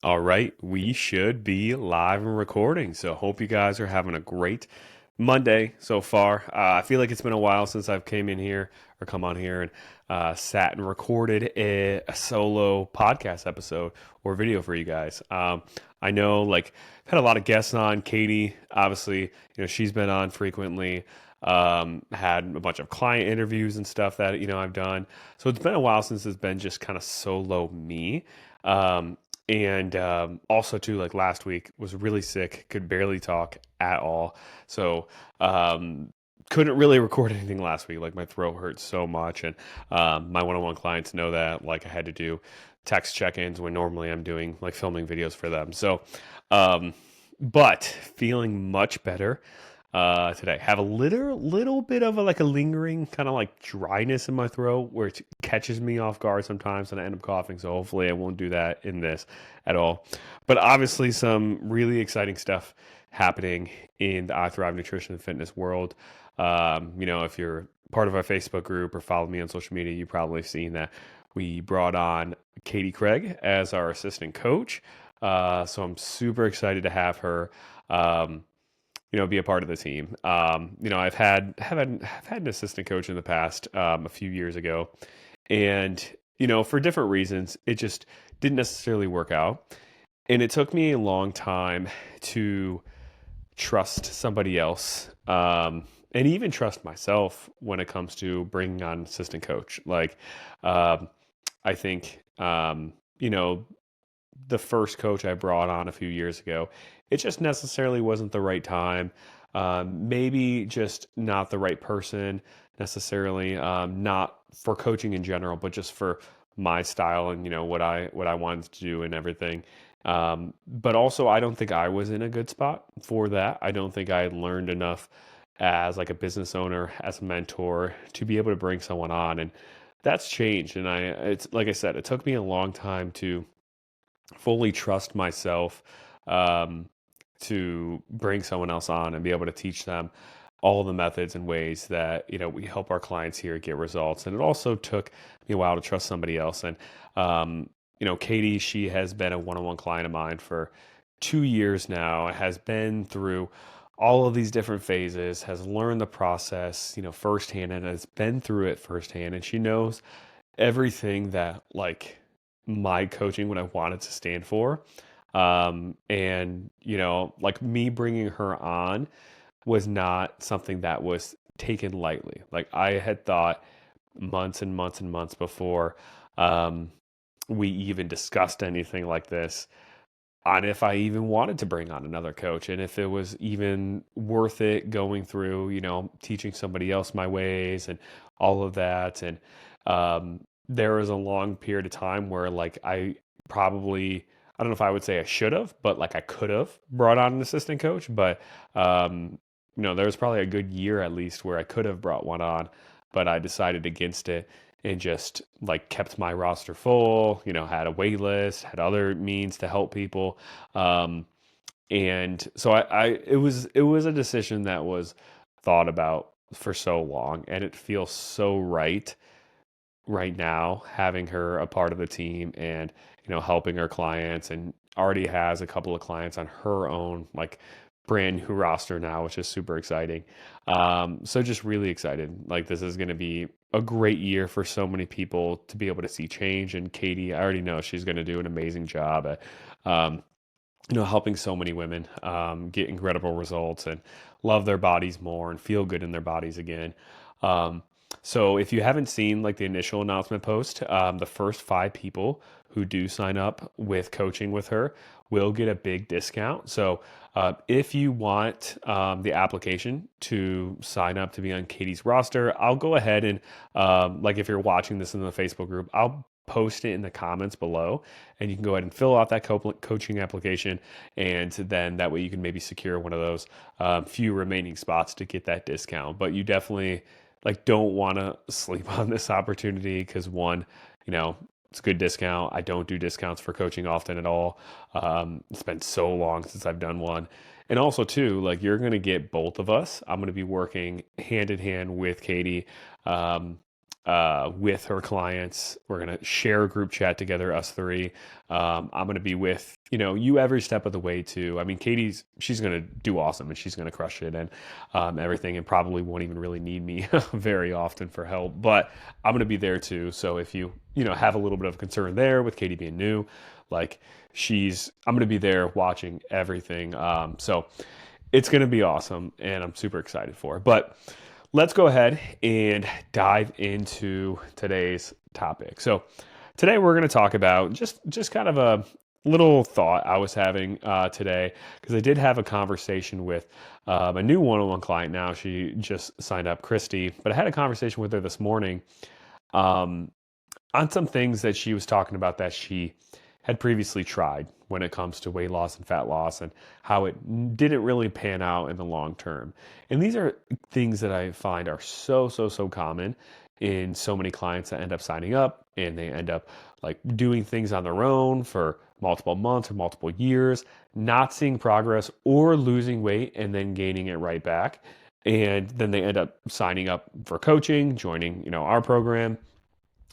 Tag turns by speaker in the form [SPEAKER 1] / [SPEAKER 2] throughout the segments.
[SPEAKER 1] All right, we should be live and recording. So, hope you guys are having a great Monday so far. I feel like it's been a while since I've came in here or come on here and sat and recorded a solo podcast episode or video for you guys. I know, like, I've had a lot of guests on. Katie, obviously, she's been on frequently. Had a bunch of client interviews and stuff that I've done. So it's been a while since it's been just kind of solo me. Um, and also too, like last week was really sick, could barely talk at all. So um, couldn't really record anything last week. Like my throat hurt so much, and my one-on-one clients know that. Like I had to do text check-ins when normally I'm doing like filming videos for them. So, um, but feeling much better today. Have a little bit of like a lingering kind of like dryness in my throat where it catches me off guard sometimes and I end up coughing. So hopefully I won't do that in this at all. But obviously some really exciting stuff happening in the iThrive Nutrition and Fitness world. If you're part of our Facebook group or follow me on social media, you've probably seen that we brought on Katie Craig as our assistant coach. So I'm super excited to have her. Be a part of the team. I've had an assistant coach in the past, a few years ago, and for different reasons, it just didn't necessarily work out, and it took me a long time to trust somebody else, and even trust myself when it comes to bringing on an assistant coach. Like, I think, the first coach I brought on a few years ago, it just necessarily wasn't the right time. Maybe just not the right person necessarily. Not for coaching in general, but just for my style and what I wanted to do and everything. But also, I don't think I was in a good spot for that. I don't think I had learned enough as like a business owner, as a mentor, to be able to bring someone on, and that's changed. And it's like I said, it took me a long time to fully trust myself, um, to bring someone else on and be able to teach them all the methods and ways that we help our clients here get results. And it also took me a while to trust somebody else. And Katie, she has been a one-on-one client of mine for 2 years now. Has been through all of these different phases, has learned the process, firsthand, and has been through it firsthand. And she knows everything that like my coaching what I wanted to stand for. And like me bringing her on was not something that was taken lightly. Like I had thought months and months and months before um, we even discussed anything like this on if I even wanted to bring on another coach and if it was even worth it going through, teaching somebody else my ways and all of that. And there was a long period of time where like I don't know if I would say I should have, but like I could have brought on an assistant coach. But um, there was probably a good year at least where I could have brought one on, but I decided against it and just like kept my roster full, had a wait list, had other means to help people. Um, and so it was a decision that was thought about for so long, and it feels so right now having her a part of the team and helping her clients, and already has a couple of clients on her own like brand new roster now, which is super exciting. So just really excited. Like this is going to be a great year for so many people to be able to see change. And Katie, I already know she's going to do an amazing job at um, helping so many women get incredible results and love their bodies more and feel good in their bodies again. Um, so if you haven't seen like the initial announcement post, the first 5 people who do sign up with coaching with her will get a big discount. So if you want the application to sign up to be on Katie's roster, I'll go ahead and like if you're watching this in the Facebook group, I'll post it in the comments below, and you can go ahead and fill out that coaching application, and then that way you can maybe secure one of those few remaining spots to get that discount. But you definitely like don't want to sleep on this opportunity because one, you know, it's a good discount. I don't do discounts for coaching often at all. It's been so long since I've done one. And also too, like you're going to get both of us. I'm going to be working hand in hand with Katie. Um, with her clients. We're going to share a group chat together, us three. I'm going to be with, you every step of the way too. I mean, she's going to do awesome and she's going to crush it and everything, and probably won't even really need me very often for help, but I'm going to be there too. So if you have a little bit of concern there with Katie being new, like I'm going to be there watching everything. So it's going to be awesome and I'm super excited for it. But let's go ahead and dive into today's topic. So today we're going to talk about just kind of a little thought I was having today, because I did have a conversation with a new one-on-one client. Now she just signed up, Christy, but I had a conversation with her this morning um, on some things that she was talking about that she had previously tried when it comes to weight loss and fat loss, and how it didn't really pan out in the long term. And these are things that I find are so common in so many clients that end up signing up and they end up like doing things on their own for multiple months or multiple years, not seeing progress or losing weight and then gaining it right back. And then they end up signing up for coaching, joining, our program,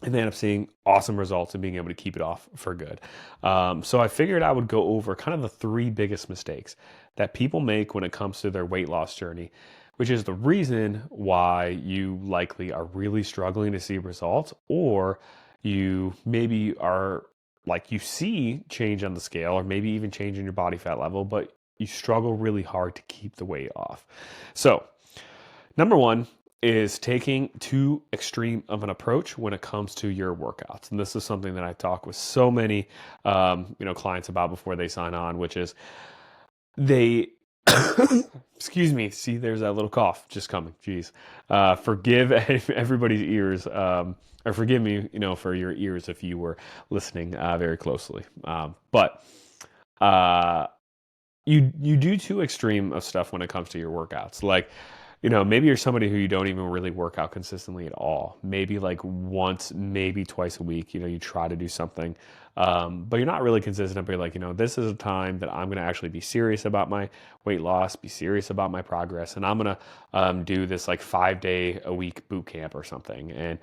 [SPEAKER 1] and they end up seeing awesome results and being able to keep it off for good. So I figured I would go over kind of the three biggest mistakes that people make when it comes to their weight loss journey, which is the reason why you likely are really struggling to see results, or you maybe are like you see change on the scale, or maybe even change in your body fat level, but you struggle really hard to keep the weight off. So number one is taking too extreme of an approach when it comes to your workouts. And this is something that I talk with so many, clients about before they sign on, which is they, excuse me, see, there's that little cough just coming. Jeez. Forgive everybody's ears, or forgive me, for your ears if you were listening very closely. But you do too extreme of stuff when it comes to your workouts. Like, maybe you're somebody who you don't even really work out consistently at all. Maybe like once, maybe twice a week, you try to do something, but you're not really consistent. But you're like, this is a time that I'm going to actually be serious about my weight loss, be serious about my progress. And I'm going to do this like 5-day a week boot camp or something. And,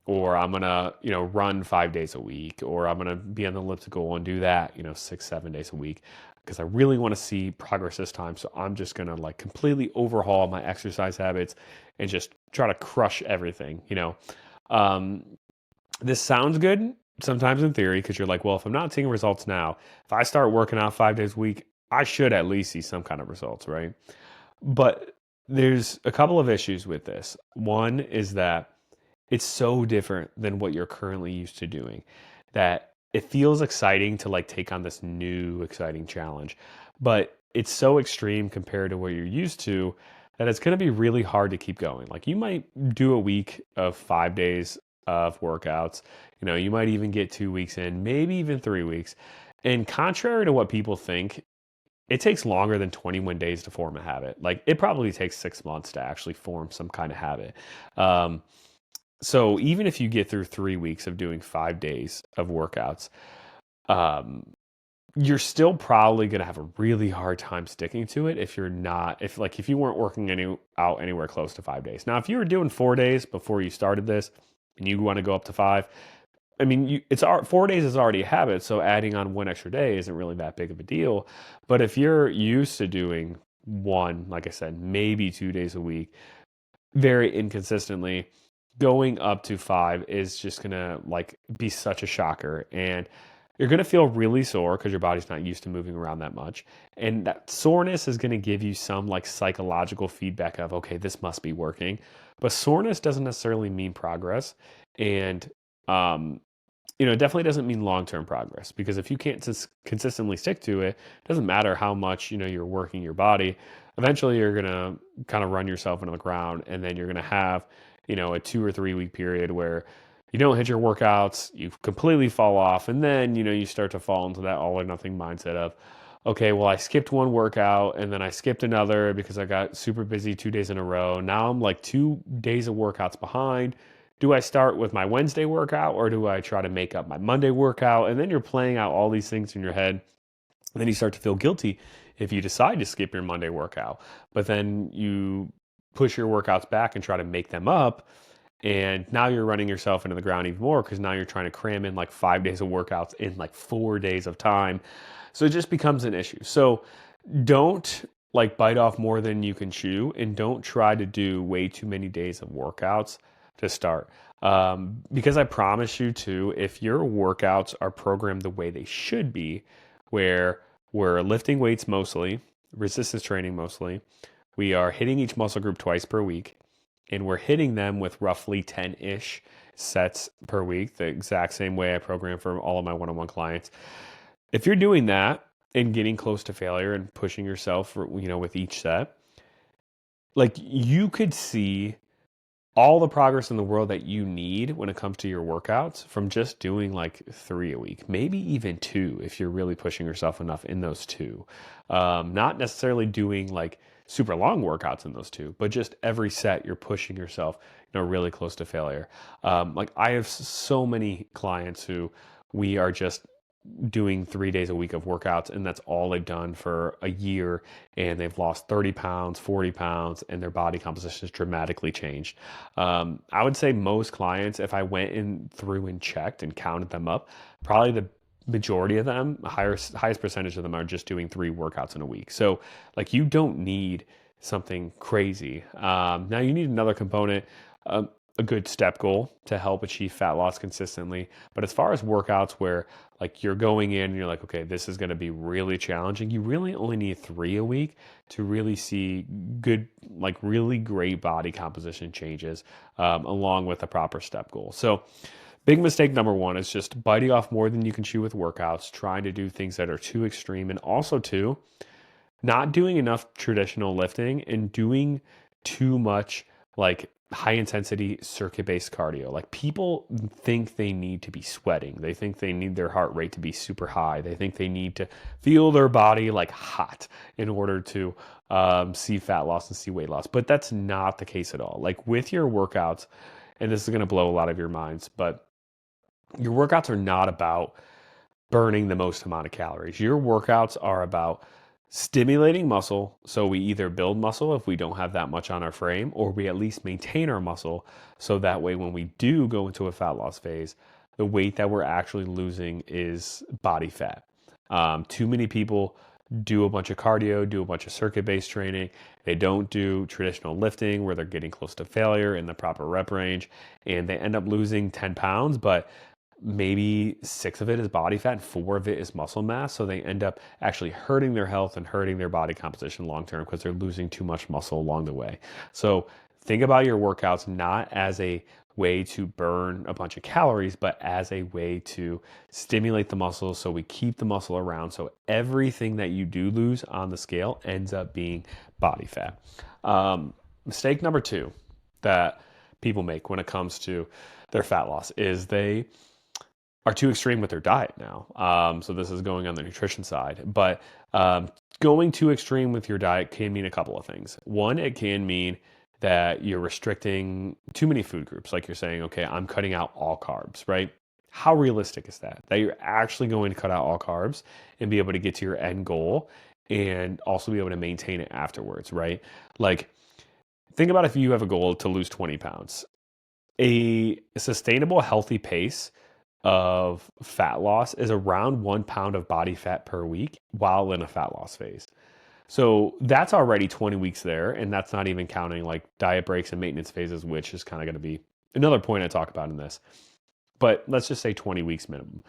[SPEAKER 1] or I'm going to, run 5 days a week, or I'm going to be on the elliptical and do that, 6-7 days a week, because I really want to see progress this time. So I'm just going to like completely overhaul my exercise habits and just try to crush everything, This sounds good sometimes in theory, because you're like, well, if I'm not seeing results now, if I start working out 5 days a week, I should at least see some kind of results, right? But there's a couple of issues with this. One is that it's so different than what you're currently used to doing, that it feels exciting to like take on this new exciting challenge, but it's so extreme compared to what you're used to that it's going to be really hard to keep going. Like you might do a week of 5 days of workouts, you might even get 2 weeks in, maybe even 3 weeks. And contrary to what people think, it takes longer than 21 days to form a habit. Like it probably takes 6 months to actually form some kind of habit. So even if you get through 3 weeks of doing 5 days of workouts, you're still probably going to have a really hard time sticking to it if you weren't working out anywhere close to 5 days. Now, if you were doing 4 days before you started this and you want to go up to 5, I mean, 4 days is already a habit, so adding on one extra day isn't really that big of a deal. But if you're used to doing one, like I said, maybe 2 days a week, very inconsistently, going up to 5 is just gonna like be such a shocker, and you're gonna feel really sore because your body's not used to moving around that much. And that soreness is gonna give you some like psychological feedback of, okay, this must be working. But soreness doesn't necessarily mean progress. And it definitely doesn't mean long-term progress, because if you can't consistently stick to it, it doesn't matter how much, you're working your body. Eventually you're going to kind of run yourself into the ground, and then you're going to have, a 2 or 3 week period where you don't hit your workouts, you completely fall off. And then, you start to fall into that all or nothing mindset of, okay, well, I skipped one workout and then I skipped another because I got super busy 2 days in a row. Now I'm like 2 days of workouts behind. Do I start with my Wednesday workout, or do I try to make up my Monday workout? And then you're playing out all these things in your head. And then you start to feel guilty if you decide to skip your Monday workout. But then you push your workouts back and try to make them up. And now you're running yourself into the ground even more because now you're trying to cram in like 5 days of workouts in like 4 days of time. So it just becomes an issue. So don't like bite off more than you can chew, and don't try to do way too many days of workouts to start. Because I promise you too, if your workouts are programmed the way they should be, where we're lifting weights mostly, resistance training mostly, we are hitting each muscle group twice per week, and we're hitting them with roughly 10-ish sets per week, the exact same way I program for all of my one-on-one clients. If you're doing that and getting close to failure and pushing yourself with each set, like you could see all the progress in the world that you need when it comes to your workouts from just doing like 3 a week, maybe even 2 if you're really pushing yourself enough in those 2. Not necessarily doing like super long workouts in those 2, but just every set you're pushing yourself, really close to failure. Like I have so many clients who we are just doing 3 days a week of workouts, and that's all they've done for a year, and they've lost 30 pounds, 40 pounds, and their body composition has dramatically changed. I would say most clients, if I went in through and checked and counted them up, probably the majority of them, highest percentage of them are just doing 3 workouts in a week. So like you don't need something crazy. Now you need another component, a good step goal to help achieve fat loss consistently. But as far as workouts where like you're going in and you're like, okay, this is going to be really challenging, you really only need 3 a week to really see good, like really great body composition changes, along with a proper step goal. So big mistake number 1 is just biting off more than you can chew with workouts, trying to do things that are too extreme, and also too, not doing enough traditional lifting and doing too much like high intensity circuit based cardio. Like people think they need to be sweating. They think they need their heart rate to be super high. They think they need to feel their body like hot in order to see fat loss and see weight loss. But that's not the case at all. Like with your workouts, and this is going to blow a lot of your minds, but your workouts are not about burning the most amount of calories. Your workouts are about stimulating muscle. So we either build muscle if we don't have that much on our frame, or we at least maintain our muscle. So that way, when we do go into a fat loss phase, the weight that we're actually losing is body fat. Too many people do a bunch of cardio, do a bunch of circuit-based training. They don't do traditional lifting where they're getting close to failure in the proper rep range, and they end up losing 10 pounds, but maybe 6 of it is body fat and 4 of it is muscle mass. So they end up actually hurting their health and hurting their body composition long term because they're losing too much muscle along the way. So think about your workouts not as a way to burn a bunch of calories, but as a way to stimulate the muscle so we keep the muscle around. So everything that you do lose on the scale ends up being body fat. Mistake number 2 that people make when it comes to their fat loss is they are too extreme with their diet now. So this is going on the nutrition side, but going too extreme with your diet can mean a couple of things. One, it can mean that you're restricting too many food groups. Like you're saying, okay, I'm cutting out all carbs, right? How realistic is that? That you're actually going to cut out all carbs and be able to get to your end goal and also be able to maintain it afterwards, right? Like, think about if you have a goal to lose 20 pounds. A sustainable, healthy pace of fat loss is around 1 pound of body fat per week while in a fat loss phase. So that's already 20 weeks there. And that's not even counting like diet breaks and maintenance phases, which is kind of going to be another point I talk about in this. But let's just say 20 weeks minimum.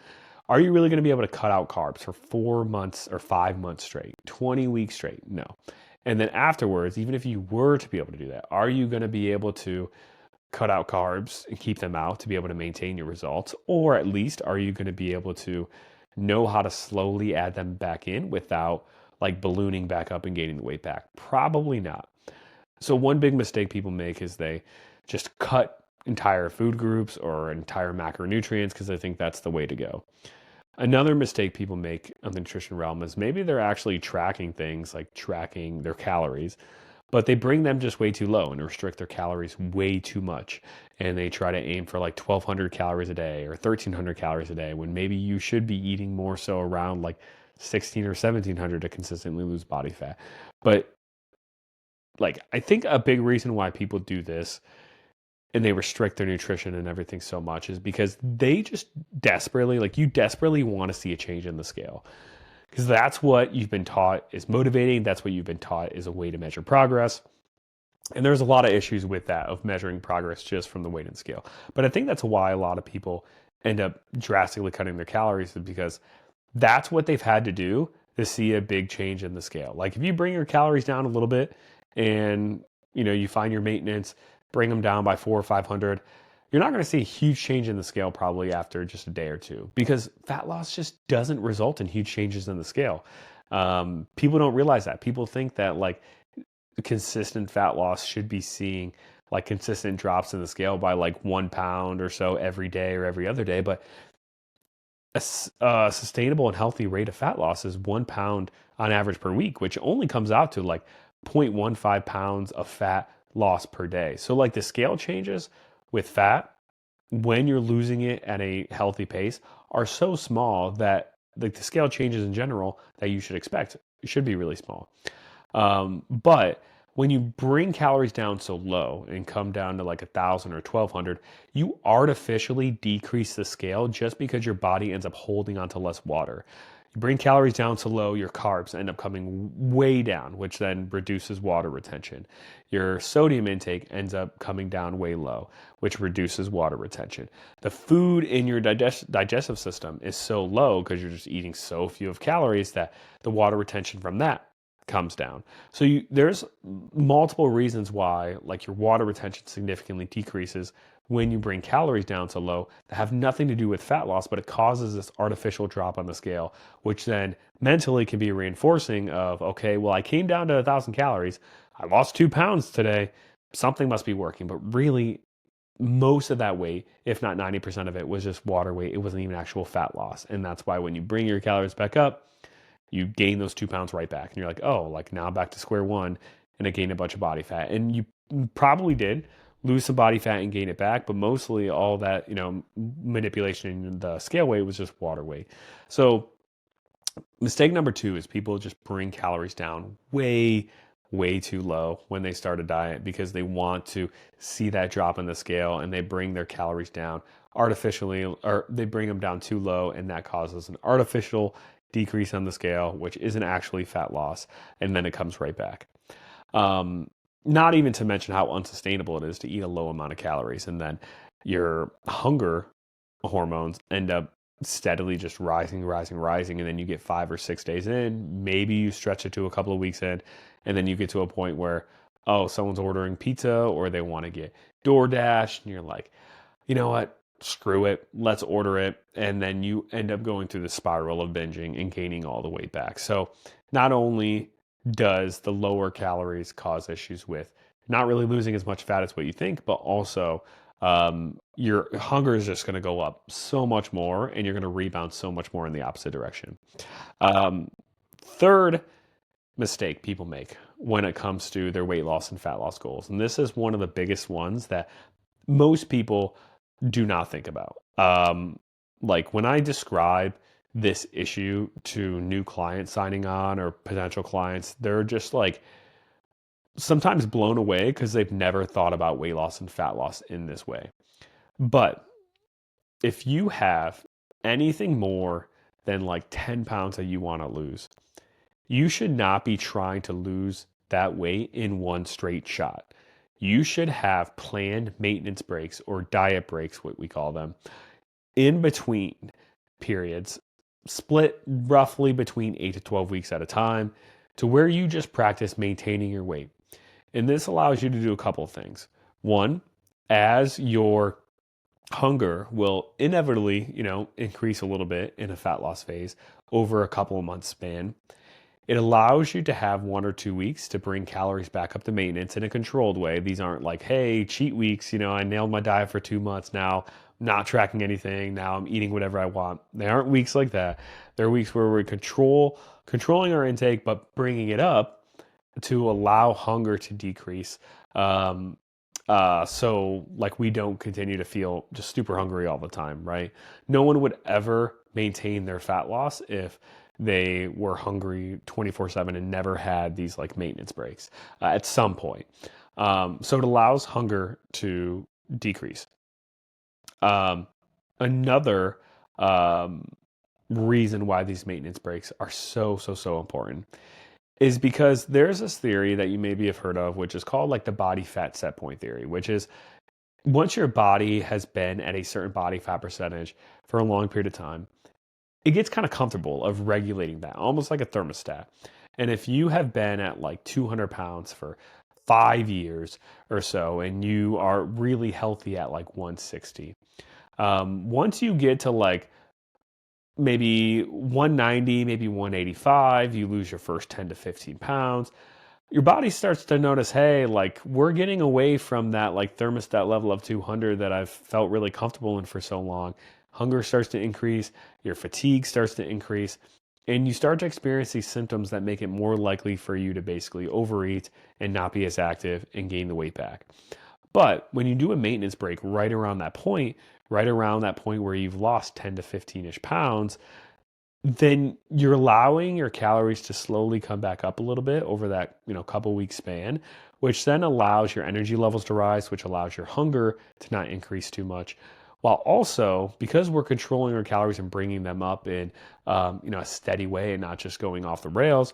[SPEAKER 1] Are you really going to be able to cut out carbs for 4 months or 5 months straight, 20 weeks straight? No. And then afterwards, even if you were to be able to do that, are you going to be able to cut out carbs and keep them out to be able to maintain your results? Or at least are you going to be able to know how to slowly add them back in without like ballooning back up and gaining the weight back? Probably not. So one big mistake people make is they just cut entire food groups or entire macronutrients because they think that's the way to go. Another mistake people make on the nutrition realm is maybe they're actually tracking things like tracking their calories, but they bring them just way too low and restrict their calories way too much. And they try to aim for like 1,200 calories a day or 1,300 calories a day when maybe you should be eating more so around like 1,600 or 1,700 to consistently lose body fat. But like, I think a big reason why people do this and they restrict their nutrition and everything so much is because they just desperately, like you desperately want to see a change in the scale. Because that's what you've been taught is motivating. That's what you've been taught is a way to measure progress. And there's a lot of issues with that of measuring progress just from the weight and scale. But I think that's why a lot of people end up drastically cutting their calories is because that's what they've had to do to see a big change in the scale. Like if you bring your calories down a little bit and you find your maintenance, bring them down by 400 or 500, you're not going to see a huge change in the scale probably after just a day or two because fat loss just doesn't result in huge changes in the scale. People don't realize that. People think that like consistent fat loss should be seeing like consistent drops in the scale by like 1 pound or so every day or every other day. But a sustainable and healthy rate of fat loss is 1 pound on average per week, which only comes out to like 0.15 pounds of fat loss per day. So like the scale changes with fat when you're losing it at a healthy pace are so small that like the scale changes in general that you should expect should be really small. But when you bring calories down so low and come down to like 1,000 or 1,200, you artificially decrease the scale just because your body ends up holding onto less water. You bring calories down so low, your carbs end up coming way down, which then reduces water retention. Your sodium intake ends up coming down way low, which reduces water retention. The food in your digestive system is so low because you're just eating so few of calories that the water retention from that comes down. So there's multiple reasons why like your water retention significantly decreases when you bring calories down so low that have nothing to do with fat loss, but it causes this artificial drop on the scale, which then mentally can be reinforcing of, okay, well, I came down to 1,000 calories. I lost 2 pounds today. Something must be working. But really, most of that weight, if not 90% of it, was just water weight. It wasn't even actual fat loss. And that's why when you bring your calories back up, you gain those 2 pounds right back. And you're like, oh, like now back to square one, and I gained a bunch of body fat. And you probably did lose some body fat and gain it back, but mostly all that, manipulation in the scale weight was just water weight. So mistake number 2 is people just bring calories down way, way too low when they start a diet because they want to see that drop in the scale and they bring their calories down artificially, or they bring them down too low, and that causes an artificial decrease on the scale, which isn't actually fat loss, and then it comes right back. Not even to mention how unsustainable it is to eat a low amount of calories, and then your hunger hormones end up steadily just rising, and then you get 5 or 6 days in, maybe you stretch it to a couple of weeks in, and then you get to a point where, oh, someone's ordering pizza or they want to get DoorDash, and you're like, you know what? Screw it, let's order it. And then you end up going through the spiral of binging and gaining all the weight back. So not only does the lower calories cause issues with not really losing as much fat as what you think, but also your hunger is just going to go up so much more and you're going to rebound so much more in the opposite direction. Third mistake people make when it comes to their weight loss and fat loss goals, and this is one of the biggest ones that most people do not think about. Like when I describe this issue to new clients signing on or potential clients, they're just like sometimes blown away because they've never thought about weight loss and fat loss in this way. But if you have anything more than like 10 pounds that you want to lose, you should not be trying to lose that weight in one straight shot. You should have planned maintenance breaks or diet breaks, what we call them, in between periods, split roughly between 8 to 12 weeks at a time, to where you just practice maintaining your weight. And this allows you to do a couple of things. One, as your hunger will inevitably, increase a little bit in a fat loss phase over a couple of months span, it allows you to have 1 or 2 weeks to bring calories back up to maintenance in a controlled way. These aren't like, hey, cheat weeks, I nailed my diet for 2 months now, not tracking anything, now I'm eating whatever I want. They aren't weeks like that. They're weeks where we're controlling our intake, but bringing it up to allow hunger to decrease. So like we don't continue to feel just super hungry all the time, right? No one would ever maintain their fat loss if they were hungry 24/7 and never had these like maintenance breaks at some point. So it allows hunger to decrease. Um, Another um, reason why these maintenance breaks are so important is because there's this theory that you maybe have heard of, which is called like the body fat set point theory, which is once your body has been at a certain body fat percentage for a long period of time, it gets kind of comfortable of regulating that, almost like a thermostat. And if you have been at like 200 pounds for 5 years or so, and you are really healthy at like 160, once you get to like maybe 190, maybe 185, you lose your first 10 to 15 pounds. Your body starts to notice, hey, like we're getting away from that like thermostat level of 200 that I've felt really comfortable in for so long. Hunger starts to increase, your fatigue starts to increase, and you start to experience these symptoms that make it more likely for you to basically overeat and not be as active and gain the weight back. But when you do a maintenance break right around that point where you've lost 10 to 15-ish pounds, then you're allowing your calories to slowly come back up a little bit over that, couple week span, which then allows your energy levels to rise, which allows your hunger to not increase too much. While also, because we're controlling our calories and bringing them up in, a steady way and not just going off the rails,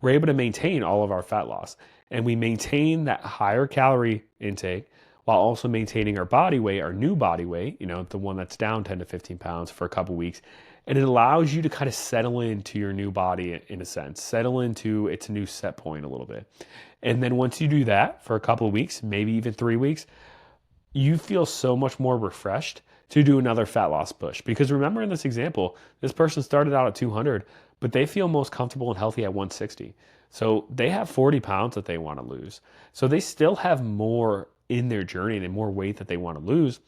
[SPEAKER 1] we're able to maintain all of our fat loss. And we maintain that higher calorie intake while also maintaining our body weight, our new body weight, the one that's down 10 to 15 pounds for a couple weeks. And it allows you to kind of settle into your new body in a sense, settle into its new set point a little bit. And then once you do that for a couple of weeks, maybe even 3 weeks, you feel so much more refreshed to do another fat loss push. Because remember in this example, this person started out at 200, but they feel most comfortable and healthy at 160. So they have 40 pounds that they want to lose. So they still have more in their journey and more weight that they want to lose.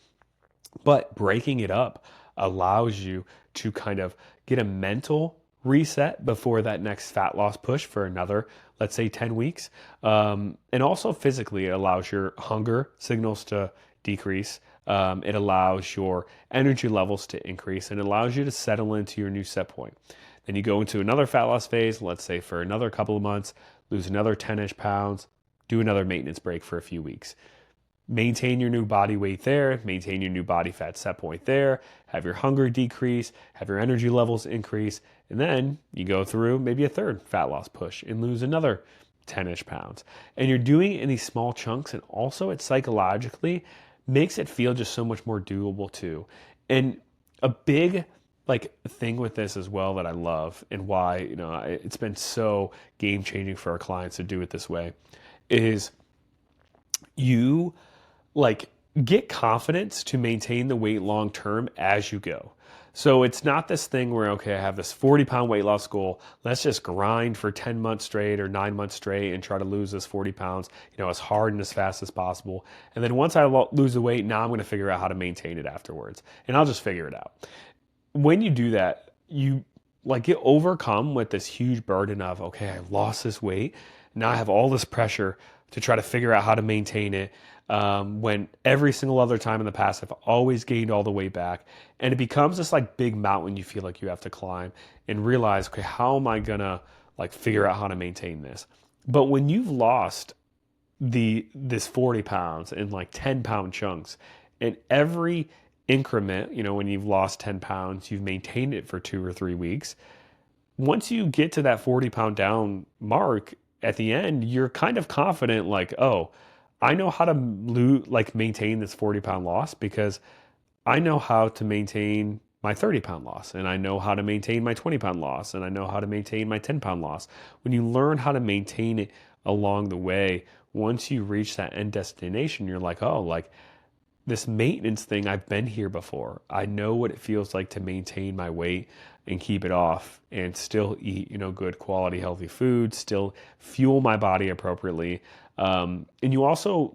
[SPEAKER 1] But breaking it up allows you to kind of get a mental reset before that next fat loss push for another, let's say, 10 weeks. And also physically, it allows your hunger signals to decrease. It allows your energy levels to increase and it allows you to settle into your new set point. Then you go into another fat loss phase, let's say for another couple of months, lose another 10-ish pounds, do another maintenance break for a few weeks. Maintain your new body weight there, maintain your new body fat set point there, have your hunger decrease, have your energy levels increase, and then you go through maybe a third fat loss push and lose another 10-ish pounds. And you're doing it in these small chunks, and also it psychologically makes it feel just so much more doable too. And a big thing with this as well that I love and why it's been so game changing for our clients to do it this way is you get confidence to maintain the weight long term as you go. So it's not this thing where, okay, I have this 40-pound weight loss goal. Let's just grind for 10 months straight or 9 months straight and try to lose this 40 pounds, as hard and as fast as possible. And then once I lose the weight, now I'm going to figure out how to maintain it afterwards. And I'll just figure it out. When you do that, you get overcome with this huge burden of, okay, I lost this weight. Now I have all this pressure to try to figure out how to maintain it. When every single other time in the past, I've always gained all the way back. And it becomes this big mountain you feel like you have to climb and realize, okay, how am I gonna figure out how to maintain this? But when you've lost this 40 pounds in 10-pound chunks, and every increment, when you've lost 10 pounds, you've maintained it for 2 or 3 weeks. Once you get to that 40-pound down mark at the end, you're kind of confident, oh, I know how to maintain this 40-pound loss because I know how to maintain my 30-pound loss, and I know how to maintain my 20-pound loss, and I know how to maintain my 10-pound loss. When you learn how to maintain it along the way, once you reach that end destination, you're this maintenance thing, I've been here before. I know what it feels like to maintain my weight and keep it off and still eat, good quality, healthy food, still fuel my body appropriately. And you also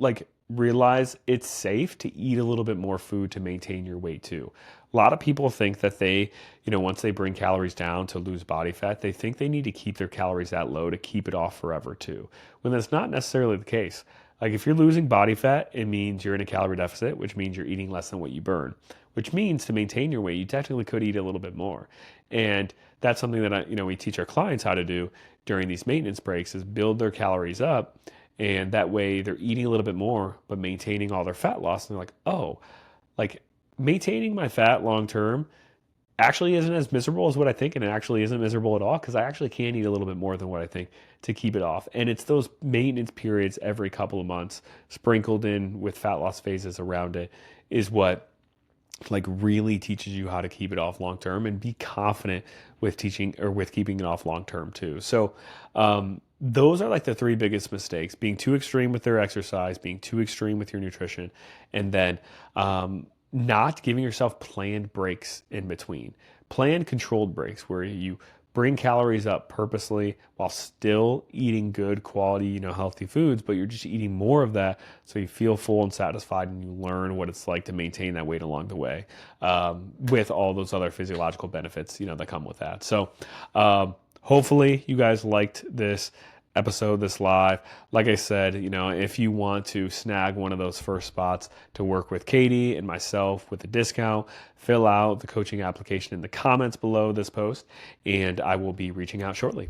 [SPEAKER 1] realize it's safe to eat a little bit more food to maintain your weight too. A lot of people think that they, once they bring calories down to lose body fat, they think they need to keep their calories that low to keep it off forever too, when that's not necessarily the case. If you're losing body fat, it means you're in a calorie deficit, which means you're eating less than what you burn, which means to maintain your weight, you technically could eat a little bit more. And that's something that we teach our clients how to do during these maintenance breaks is build their calories up And that way they're eating a little bit more, but maintaining all their fat loss. And they're like, oh, like maintaining my fat long term actually isn't as miserable as what I think, and it actually isn't miserable at all because I actually can eat a little bit more than what I think to keep it off. And it's those maintenance periods every couple of months, sprinkled in with fat loss phases around it, is what like really teaches you how to keep it off long term and be confident with teaching or with keeping it off long term too. So those are like the three biggest mistakes: being too extreme with their exercise, being too extreme with your nutrition, and then not giving yourself planned breaks in between. Planned controlled breaks where you bring calories up purposely while still eating good quality, healthy foods, but you're just eating more of that so you feel full and satisfied and you learn what it's like to maintain that weight along the way, with all those other physiological benefits, that come with that. So hopefully you guys liked this episode, this live. Like I said, if you want to snag one of those first spots to work with Katie and myself with a discount, fill out the coaching application in the comments below this post, and I will be reaching out shortly.